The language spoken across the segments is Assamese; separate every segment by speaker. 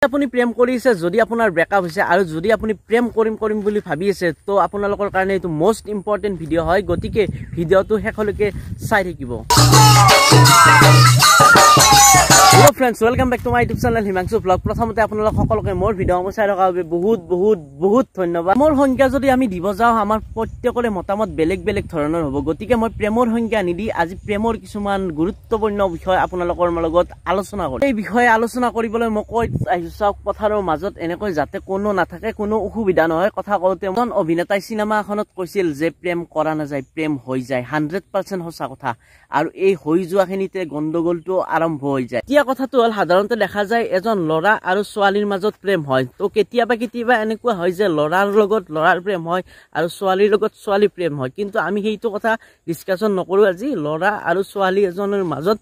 Speaker 1: আপুনি প্ৰেম কৰিছে যদি আপোনাৰ ব্ৰেকআপ হৈছে আৰু যদি আপুনি প্ৰেম কৰিম বুলি ভাবি আছে তো আপোনালোকৰ কাৰণে এইটো মোষ্ট ইম্পৰ্টেণ্ট ভিডিঅ' হয় গতিকে ভিডিঅ'টো শেষলৈকে চাই থাকিব Hello friends, welcome back to my YouTube channel Himanshu Vlog. প্ৰথমতে আপোনালোক সকলোকে মোৰ ভিডিঅ' চাই থকা বাবে বহুত ধন্যবাদ। মোৰ সংখ্যা যদি আমি দিব যাওঁ আমাৰ প্ৰত্যেকৰে মতামত বেলেগ ধৰণৰ হ'ব। গতিকে মই প্ৰেমৰ সংখ্যা নিদি আজি প্ৰেমৰ কিছুমান গুৰুত্বপূৰ্ণ বিষয় আপোনালোকৰ লগত আলোচনা কৰিম। এই বিষয়ে আলোচনা কৰিবলৈ মই কৈ আহিছো পথাৰৰ মাজত এনেকৈ যাতে কোনো নাথাকে, কোনো অসুবিধা নহয়। কথা কওঁতে এজন অভিনেতাই চিনেমা এখনত কৈছিল যে প্ৰেম কৰা নাযায়, প্ৰেম হৈ যায়। 100% সঁচা কথা। আৰু এই হৈ যোৱাখিনিতে গণ্ডগোলটো আৰম্ভ হৈ যায়। এতিয়া কথাটো হ'ল সাধাৰণতে দেখা যায় এজন ল'ৰা আৰু ছোৱালীৰ মাজত প্ৰেম হয়। তো কেতিয়াবা এনেকুৱা হয় যে ল'ৰাৰ লগত ল'ৰাৰ প্ৰেম হয় আৰু ছোৱালীৰ লগত ছোৱালী প্ৰেম হয়। কিন্তু আমি সেইটো কথা ডিছকাশ্যন নকৰোঁ আজি। ল'ৰা আৰু ছোৱালী এজনৰ মাজত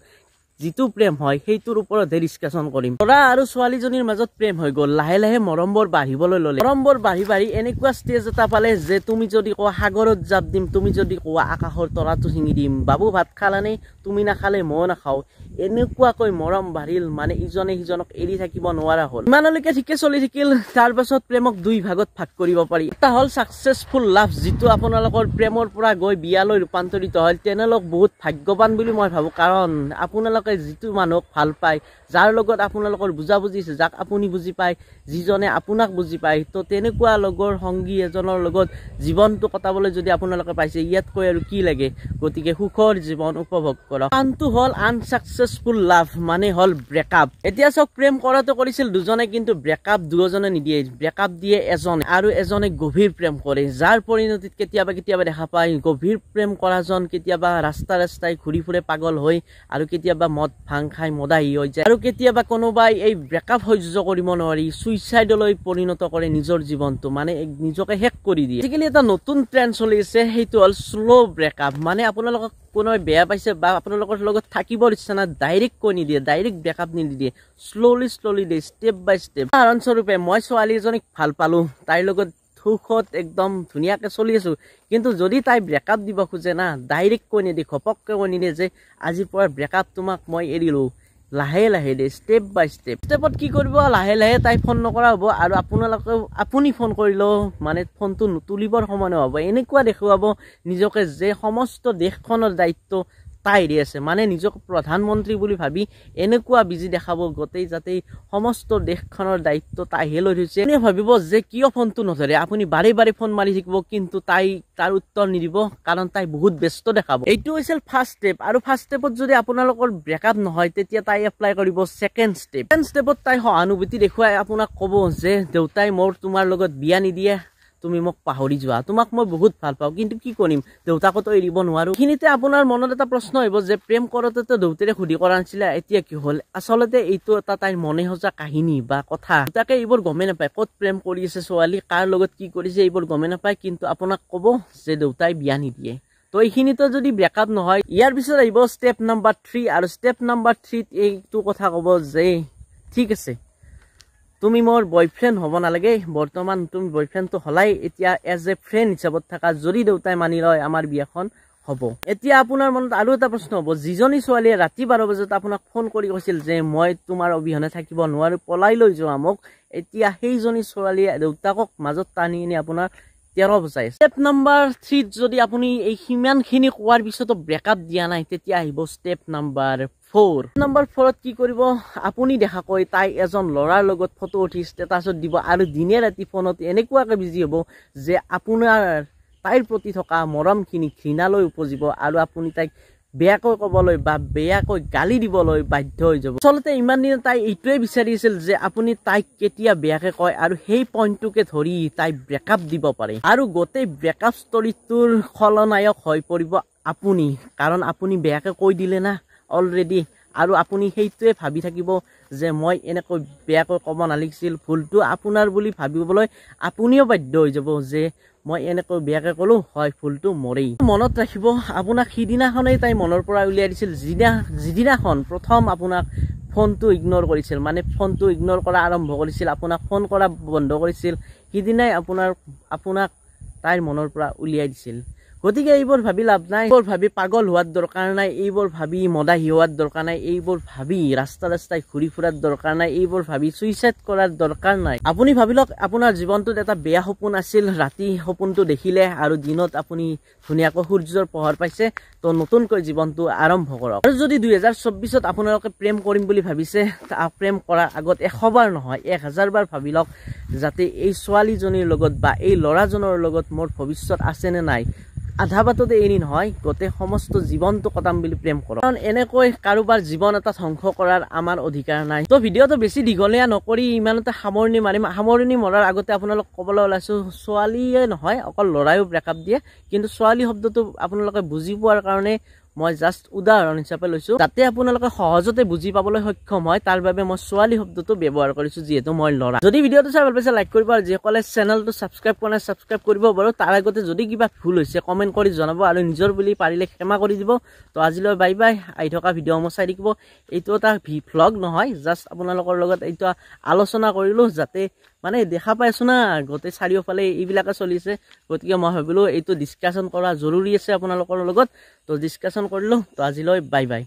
Speaker 1: যিটো প্ৰেম হয় সেইটোৰ ওপৰতহে ডিছকাশ্যন কৰিম। ল'ৰা আৰু ছোৱালীজনীৰ মাজত প্ৰেম হৈ গ'ল, লাহে মৰমবোৰ বাঢ়িবলৈ ল'লে। মৰমবোৰ বাঢ়ি এনেকুৱা ষ্টেজ এটা পালে যে তুমি যদি কোৱা সাগৰত জাপ দিম, তুমি যদি কোৱা আকাশৰ তৰাটো ছিঙি দিম, বাবু ভাত খালানে, তুমি নাখালে ময়ো নাখাওঁ, এনেকুৱাকৈ মৰম বাঢ়িল মানে ইজনে সিজনক এৰি থাকিব নোৱাৰা হ'ল। ইমানলৈকে ঠিকে চলি থাকিল। তাৰ পাছত প্ৰেমক দুই ভাগত ভাগ কৰিব পাৰি। এটা হ'ল ছাকচেছফুল লাভ, যিটো আপোনালোকৰ প্ৰেমৰ পৰা গৈ বিয়ালৈ ৰূপান্তৰিত হ'ল। তেনেলোক বহুত ভাগ্যৱান বুলি মই ভাবোঁ। কাৰণ আপোনালোকে যিটো মানুহক ভাল পায়, যাৰ লগত আপোনালোকৰ বুজাবুজি আছে, যাক আপুনি বুজি পায়, যিজনে আপোনাক বুজি পায়, তো তেনেকুৱা লগৰ সংগী এজনৰ লগত জীৱনটো কটাবলৈ যদি আপোনালোকে পাইছে, ইয়াতকৈ আৰু কি লাগে। গতিকে সুখৰ জীৱন উপভোগ কৰক। আনটো হ'ল আনচাকচেছফুল লাভ, মানে হ'ল ব্ৰেকআপ। এতিয়া চাওক, প্ৰেম কৰাটো কৰিছিল দুজনে, কিন্তু ব্ৰেকআপ দুজনে নিদিয়ে। ব্ৰেকআপ দিয়ে এজনে, আৰু এজনে গভীৰ প্ৰেম কৰে, যাৰ পৰিণতিত কেতিয়াবা দেখা পায় গভীৰ প্ৰেম কৰাজন কেতিয়াবা ৰাস্তাই ঘূৰি ফুৰে পাগল হৈ, আৰু কেতিয়াবা মদ ভাং খাই মদাহী হৈ যায়, আৰু কেতিয়াবা কোনোবাই এই ব্ৰেকআপ সহ্য কৰিব নোৱাৰি ছুইচাইডলৈ পৰিণত কৰে নিজৰ জীৱনটো, মানে নিজকে শেষ কৰি দিয়ে। আজিকালি এটা নতুন ট্ৰেণ্ড চলি আছে, সেইটো হ'ল শ্ল' ব্ৰেকআপ। মানে আপোনালোকক কোনোবাই বেয়া পাইছে বা আপোনালোকৰ লগত থাকিবৰ ইচ্ছা নাই, ডাইৰেক্ট কৈ নিদিয়ে, ডাইৰেক্ট ব্ৰেকআপ নিদিয়ে, শ্ল'লি দিয়ে, ষ্টেপ বাই ষ্টেপ। উদাহৰণস্বৰূপে মই ছোৱালী এজনীক ভাল পালোঁ, তাইৰ লগত সুখত একদম ধুনীয়াকে চলি আছো, কিন্তু যদি তাই ব্ৰেকআপ দিব খোজে না, ডাইৰেক্ট কৈ নিদিয়ে, ঘপককে কৈ নিদিয়ে যে আজিৰ পৰা ব্ৰেকআপ তোমাক মই এৰিলো। লাহে দে, ষ্টেপ বাই ষ্টেপত কি কৰিব, লাহে তাই ফোন নকৰা হ'ব, আৰু আপুনি ফোন কৰিলেও মানে ফোনটো নুতুলিবৰ সময় নহ'ব। এনেকুৱা দেখুৱাব নিজকে যে সমস্ত দেশখনৰ দায়িত্ব তাইৰে আছে, মানে নিজক প্ৰধানমন্ত্ৰী বুলি ভাবি এনেকুৱা বিজি দেখাব গোটেই, যাতে সমস্ত দেশখনৰ দায়িত্ব তাইহে লৈ থৈছে। এনে ভাবিব যে কিয় ফোনটো নধৰে, আপুনি বাৰে ফোন মাৰি থাকিব, কিন্তু তাই তাৰ উত্তৰ নিদিব, কাৰণ তাই বহুত ব্যস্ত দেখাব। এইটো হৈছিল ফাৰ্ষ্ট ষ্টেপ। আৰু ফাৰ্ষ্ট ষ্টেপত যদি আপোনালোকৰ ব্ৰেকআপ নহয়, তেতিয়া তাই এপ্লাই কৰিব ছেকেণ্ড ষ্টেপ। ছেকেণ্ড ষ্টেপত তাই সহানুভূতি দেখুৱাই আপোনাক ক'ব যে দেউতাই মোৰ তোমাৰ লগত বিয়া নিদিয়ে, তুমি মোক পাহৰি যোৱা, তোমাক মই বহুত ভাল পাওঁ, কিন্তু কি কৰিম, দেউতাকতো এৰিব নোৱাৰো। এইখিনিতে আপোনাৰ মনত এটা প্ৰশ্ন আহিব যে প্ৰেম কৰোঁতেতো দেউতাৰে সুধি কৰা নাছিলে, এতিয়া কি হ'ল? আচলতে এইটো এটা তাইৰ মনে সজা কাহিনী বা কথা। দেউতাকে এইবোৰ গমেই নাপায়, ক'ত প্ৰেম কৰি আছে ছোৱালী, কাৰ লগত কি কৰিছে, এইবোৰ গমেই নাপায়, কিন্তু আপোনাক ক'ব যে দেউতাই বিয়া নিদিয়ে। তো এইখিনিতো যদি ব্ৰেকআপ নহয়, ইয়াৰ পিছত আহিব ষ্টেপ নাম্বাৰ 3, আৰু ষ্টেপ নাম্বাৰ 3 এইটো কথা ক'ব যে ঠিক আছে, তুমি মোৰ বয়ফ্ৰেণ্ড হ'ব নালাগে, বৰ্তমান তুমি বয়ফ্ৰেণ্ডটো হলাই, এতিয়া এজ এ ফ্ৰেণ্ড হিচাপত থাকা, যদি দেউতাই মানি লয় আমাৰ বিয়াখন হ'ব। এতিয়া আপোনাৰ মনত আৰু এটা প্ৰশ্ন হ'ব, যিজনী ছোৱালীয়ে ৰাতি 12 বজাত আপোনাক ফোন কৰি কৈছিল যে মই তোমাৰ অবিহনে থাকিব নোৱাৰো, পলাই লৈ যোৱা মোক, এতিয়া সেইজনী ছোৱালীয়ে দেউতাকক মাজত টানি আনি আপোনাৰ 13 বজাই। ষ্টেপ নাম্বাৰ 3 যদি আপুনি এই সিমানখিনি কোৱাৰ পিছতো ব্ৰেকআপ দিয়া নাই, তেতিয়া আহিব ষ্টেপ নাম্বাৰ 4। নাম্বাৰ 4ত কি কৰিব, আপুনি দেখাকৈ তাই এজন ল'ৰাৰ লগত ফটো উঠি ষ্টেটাছত দিব, আৰু দিনে ৰাতি ফোনত এনেকুৱাকে বিজি হ'ব যে আপোনাৰ তাইৰ প্ৰতি থকা মৰমখিনি ঘৃণালৈ উপজিব, আৰু আপুনি তাইক বেয়াকৈ ক'বলৈ বা বেয়াকৈ গালি দিবলৈ বাধ্য হৈ যাব। আচলতে ইমান দিনে তাই এইটোৱে বিচাৰি আছিল যে আপুনি তাইক কেতিয়া বেয়াকে কয়, আৰু সেই পইণ্টটোকে ধৰি তাই ব্ৰেকআপ দিব পাৰে, আৰু গোটেই ব্ৰেকআপ ষ্টৰিটোৰ খলনায়ক হৈ পৰিব আপুনি, কাৰণ আপুনি বেয়াকে কৈ দিলে না অলৰেডি, আৰু আপুনি সেইটোৱে ভাবি থাকিব যে মই এনেকৈ বেয়াকৈ ক'ব নালাগিছিল, ভুলটো আপোনাৰ বুলি ভাবিবলৈ আপুনিও বাধ্য হৈ যাব যে মই এনেকৈ বেয়াকে ক'লো, হয় ভুলটো মোৰেই। মনত ৰাখিব, আপোনাক সিদিনাখনেই তাই মনৰ পৰা উলিয়াই দিছিল, যিদিনাখন প্ৰথম আপোনাক ফোনটো ইগনোৰ কৰিছিল, মানে ফোনটো ইগনোৰ কৰা আৰম্ভ কৰিছিল, আপোনাক ফোন কৰা বন্ধ কৰিছিল, সিদিনাই আপোনাক তাইৰ মনৰ পৰা উলিয়াই দিছিল। গতিকে এইবোৰ ভাবি লাভ নাই, এইবোৰ ভাবি পাগল হোৱাৰ দৰকাৰ নাই, এইবোৰ ভাবি মদাহী হোৱাৰ দৰকাৰ নাই, এইবোৰ ভাবি ৰাস্তাই ঘূৰি ফুৰাৰ দৰকাৰ নাই, এইবোৰ ভাবি সুইচাইড কৰাৰ দৰকাৰ নাই। আপুনি ভাবি লওক আপোনাৰ জীৱনটোত এটা বেয়া সপোন আছিল, ৰাতি সপোনটো দেখিলে আৰু দিনত আপুনি ধুনীয়াকৈ সূৰ্যৰ পোহৰ পাইছে, তো নতুনকৈ জীৱনটো আৰম্ভ কৰক। আৰু যদি 2024ত আপোনালোকে প্ৰেম কৰিম বুলি ভাবিছে, প্ৰেম কৰাৰ আগত 100 বাৰ নহয় 1000 বাৰ ভাবি লওক যাতে এই ছোৱালীজনীৰ লগত বা এই ল'ৰাজনৰ লগত মোৰ ভৱিষ্যত আছে নে নাই। আধা বাটতে এৰি নহয়, গোটেই সমস্ত জীৱনটো কটাম বুলি প্ৰেম কৰক, কাৰণ এনেকৈ কাৰোবাৰ জীৱন এটা ধ্বংস কৰাৰ আমাৰ অধিকাৰ নাই। তো ভিডিঅ'টো বেছি দীঘলীয়া নকৰি ইমানতে সামৰণি মাৰিম। সামৰণি মৰাৰ আগতে আপোনালোক ক'বলৈ ওলাইছোঁ, ছোৱালীয়ে নহয় অকল ল'ৰাইও ব্ৰেকআপ দিয়ে, কিন্তু ছোৱালী শব্দটো আপোনালোকে বুজি পোৱাৰ কাৰণে মই জাষ্ট উদাহৰণ হিচাপে লৈছোঁ, যাতে আপোনালোকে সহজতে বুজি পাবলৈ সক্ষম হয়, তাৰ বাবে মই ছোৱালী শব্দটো ব্যৱহাৰ কৰিছোঁ, যিহেতু মই ল'ৰা। যদি ভিডিঅ'টো চাই ভাল পাইছে লাইক কৰিব, আৰু যিসকলে চেনেলটো ছাবস্ক্ৰাইব কৰা নাই ছাবস্ক্ৰাইব কৰিব বাৰু। তাৰ আগতে যদি কিবা ভুল হৈছে কমেণ্ট কৰি জনাব, আৰু নিজৰ বুলি পাৰিলে ক্ষমা কৰি দিব। তো আজিলৈ বাই বাই। আহি থকা ভিডিঅ'সমূহ চাই থাকিব। এইটো এটা ভ্লগ নহয়, জাষ্ট আপোনালোকৰ লগত এইটো আলোচনা কৰিলোঁ, যাতে মানে দেখা পাই আছো না গোটেই চাৰিওফালে এইবিলাকে চলিছে, গতিকে মই ভাবিলোঁ এইটো ডিছকাশ্যন কৰা জৰুৰী আছে আপোনালোকৰ লগত। তো ডিছকাশ্যন কৰিলোঁ। তো আজিলৈ বাই বাই।